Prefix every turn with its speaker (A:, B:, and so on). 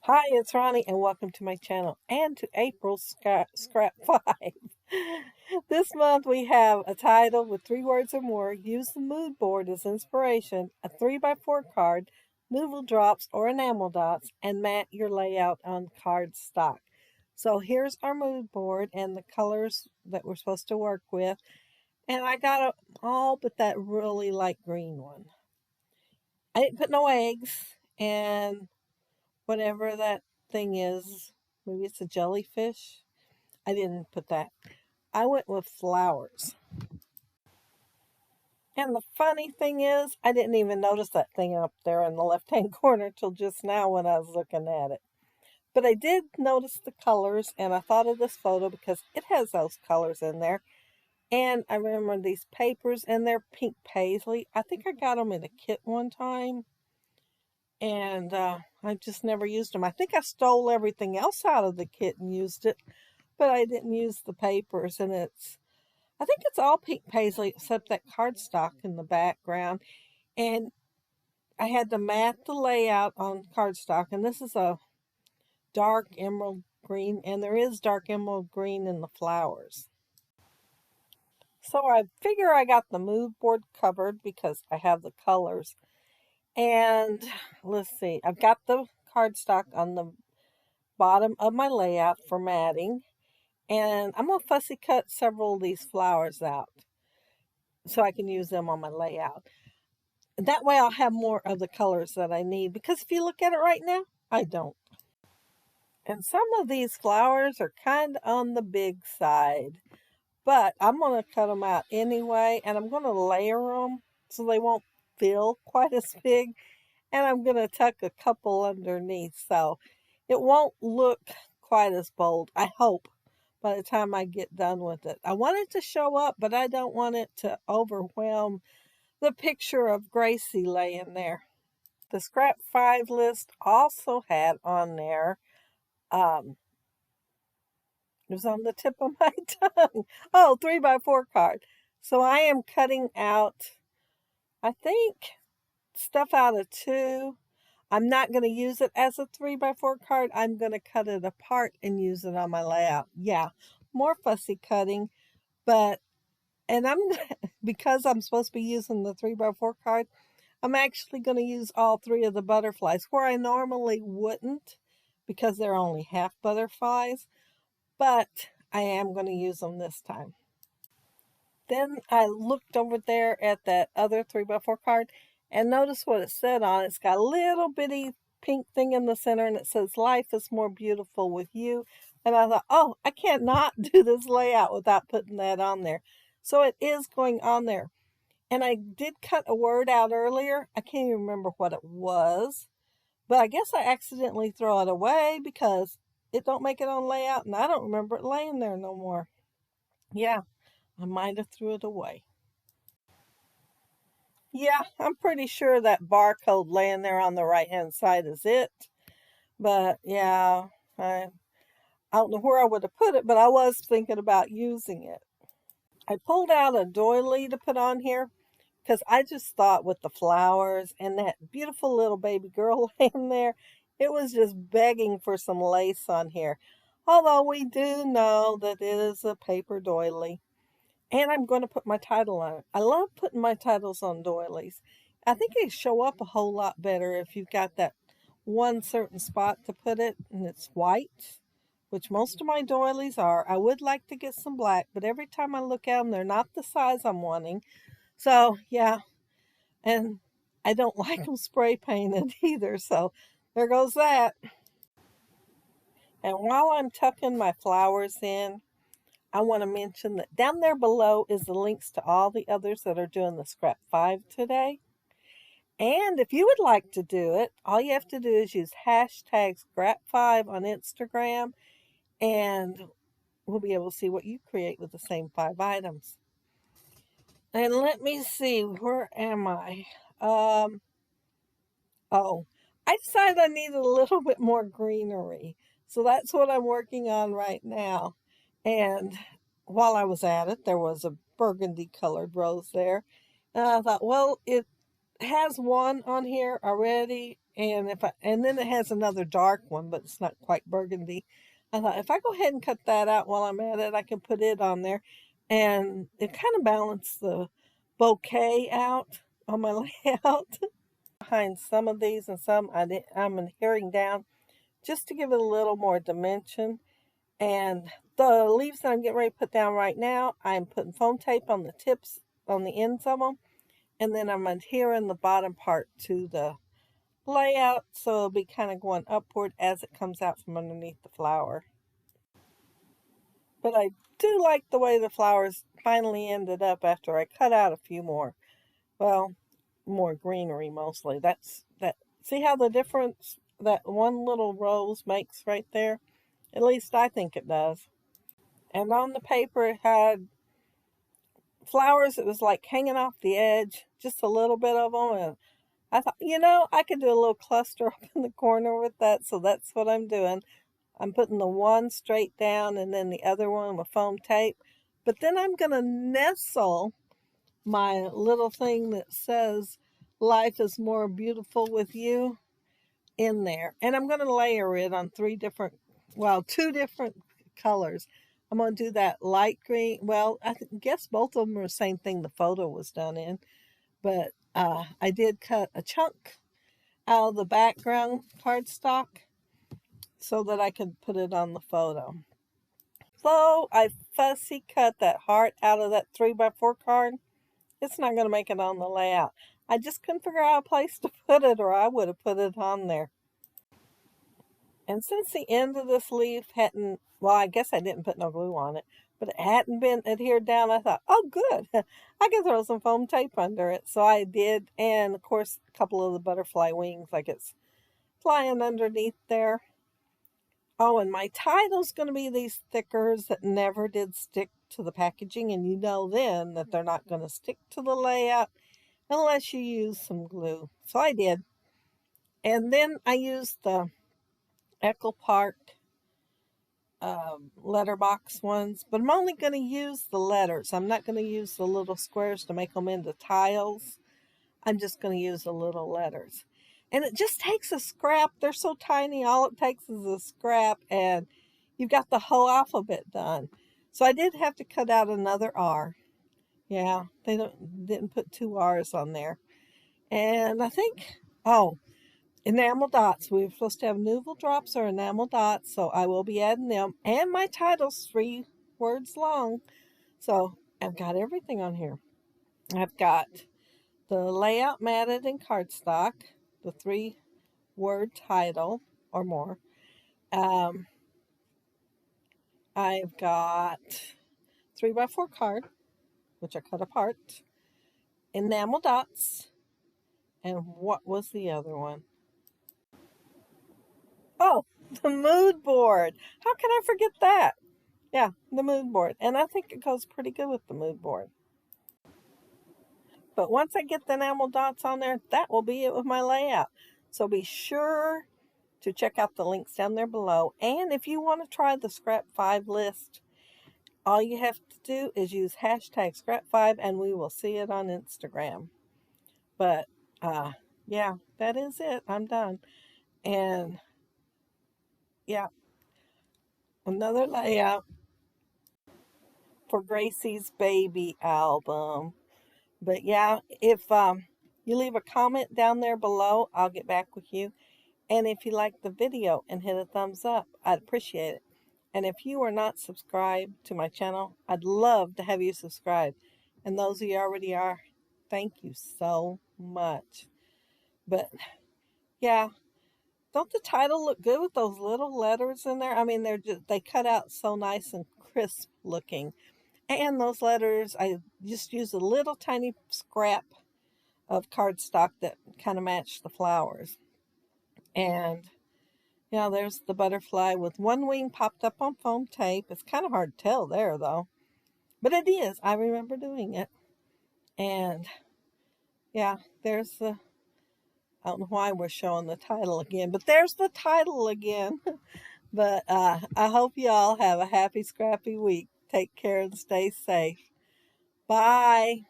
A: Hi, it's Ronnie, and welcome to my channel and to April's Scrap 5. This month we have a title with 3 words or more. Use the mood board as inspiration, a 3x4 card, Nuvo Drops or Enamel Dots, and mat your layout on cardstock. So here's our mood board and the colors that we're supposed to work with. And I got all but that really light green one. I didn't put no eggs, and whatever that thing is, maybe it's a jellyfish. I didn't put that. I went with flowers. And the funny thing is, I didn't even notice that thing up there in the left-hand corner till just now when I was looking at it. But I did notice the colors, and I thought of this photo because it has those colors in there. And I remember these papers, and they're pink paisley. I think I got them in a kit one time, and I just never used them. I think I stole everything else out of the kit and used it, but I didn't use the papers. And I think it's all pink paisley except that cardstock in the background. And I had to mat the layout on cardstock, and this is a dark emerald green, and there is dark emerald green in the flowers. So I figure I got the mood board covered because I have the colors. And let's see, I've got the cardstock on the bottom of my layout for matting. And I'm going to fussy cut several of these flowers out so I can use them on my layout. That way I'll have more of the colors that I need, because if you look at it right now, I don't. And some of these flowers are kind of on the big side, but I'm going to cut them out anyway, and I'm going to layer them so they won't feel quite as big. And I'm going to tuck a couple underneath so it won't look quite as bold, I hope, by the time I get done with it. I want it to show up, but I don't want it to overwhelm the picture of Gracie laying there. The Scrap 5 list also had on there, it was on the tip of my tongue. Oh, 3x4 card. So I am cutting out, I think, stuff out of 2. I'm not going to use it as a 3x4 card. I'm going to cut it apart and use it on my layout. Yeah, more fussy cutting, but, and because I'm supposed to be using the 3x4 card, I'm actually going to use all 3 of the butterflies, where I normally wouldn't because they're only half butterflies, but I am going to use them this time. Then I looked over there at that other 3x4 card and notice what it said on it. It's got a little bitty pink thing in the center, and it says, "Life is more beautiful with you." And I thought, oh, I can't not do this layout without putting that on there. So it is going on there. And I did cut a word out earlier. I can't even remember what it was, but I guess I accidentally throw it away because it don't make it on layout, and I don't remember it laying there no more. Yeah, I might have threw it away. Yeah, I'm pretty sure that barcode laying there on the right-hand side is it. But yeah, I don't know where I would have put it, but I was thinking about using it. I pulled out a doily to put on here because I just thought with the flowers and that beautiful little baby girl laying there, it was just begging for some lace on here. Although we do know that it is a paper doily. And I'm going to put my title on it. I love putting my titles on doilies. I think they show up a whole lot better if you've got that one certain spot to put it and it's white, which most of my doilies are. I would like to get some black, but every time I look at them, they're not the size I'm wanting. So, yeah, and I don't like them spray painted either, so there goes that. And while I'm tucking my flowers in, I want to mention that down there below is the links to all the others that are doing the Scrap 5 today. And if you would like to do it, all you have to do is use hashtag Scrap5 on Instagram, and we'll be able to see what you create with the same 5 items. And let me see, where am I? Oh, I decided I needed a little bit more greenery. So that's what I'm working on right now. And while I was at it, there was a burgundy colored rose there. And I thought, well, it has one on here already, And and then it has another dark one, but it's not quite burgundy. I thought if I go ahead and cut that out while I'm at it, I can put it on there, and it kind of balanced the bouquet out on my layout. Behind some of these and some I'm adhering down just to give it a little more dimension. And the leaves that I'm getting ready to put down right now, I'm putting foam tape on the tips, on the ends of them, and then I'm adhering the bottom part to the layout, so it'll be kind of going upward as it comes out from underneath the flower. But I do like the way the flowers finally ended up after I cut out a few more. Well, more greenery mostly. That's that. See how the difference that one little rose makes right there? At least I think it does. And on the paper it had flowers. It was like hanging off the edge, just a little bit of them. And I thought, I could do a little cluster up in the corner with that. So that's what I'm doing. I'm putting the one straight down and then the other one with foam tape. But then I'm going to nestle my little thing that says life is more beautiful with you in there. And I'm going to layer it on two different colors. I'm going to do that light green. Well, I guess both of them are the same thing the photo was done in. But I did cut a chunk out of the background cardstock so that I could put it on the photo. So I fussy cut that heart out of that 3x4 card. It's not going to make it on the layout. I just couldn't figure out a place to put it, or I would have put it on there. And since the end of this leaf hadn't, well, I guess I didn't put no glue on it, but it hadn't been adhered down, I thought, oh, good. I can throw some foam tape under it. So I did. And of course, a couple of the butterfly wings, like it's flying underneath there. Oh, and my title's going to be these stickers that never did stick to the packaging. And you know then that they're not going to stick to the layout unless you use some glue. So I did. And then I used the Echo Park letterbox ones, but I'm only going to use the letters. I'm not going to use the little squares to make them into tiles. I'm just going to use the little letters. And it just takes a scrap. They're so tiny. All it takes is a scrap and you've got the whole alphabet done. So I did have to cut out another R. Yeah, they didn't put two R's on there. And I think, Enamel Dots. We were supposed to have Nuvo Drops or Enamel Dots, so I will be adding them. And my title's 3 words long. So I've got everything on here. I've got the layout matted in cardstock, the 3-word title or more. I've got 3x4 card, which I cut apart, Enamel Dots, and what was the other one? Oh, the mood board. How can I forget that? Yeah, the mood board. And I think it goes pretty good with the mood board. But once I get the enamel dots on there, that will be it with my layout. So be sure to check out the links down there below. And if you want to try the Scrap 5 list, all you have to do is use hashtag Scrap5 and we will see it on Instagram. But yeah, that is it. I'm done. And yeah, another layout for Gracie's baby album. But yeah, if you leave a comment down there below, I'll get back with you. And if you like the video and hit a thumbs up, I'd appreciate it. And if you are not subscribed to my channel, I'd love to have you subscribe. And those of you already are, thank you so much. But yeah, don't the title look good with those little letters in there? I mean, they cut out so nice and crisp looking. And those letters, I just used a little tiny scrap of cardstock that kind of matched the flowers. And yeah, there's the butterfly with one wing popped up on foam tape. It's kind of hard to tell there, though. But it is. I remember doing it. And yeah, there's the... I don't know why we're showing the title again, but there's the title again. But I hope you all have a happy, scrappy week. Take care and stay safe. Bye.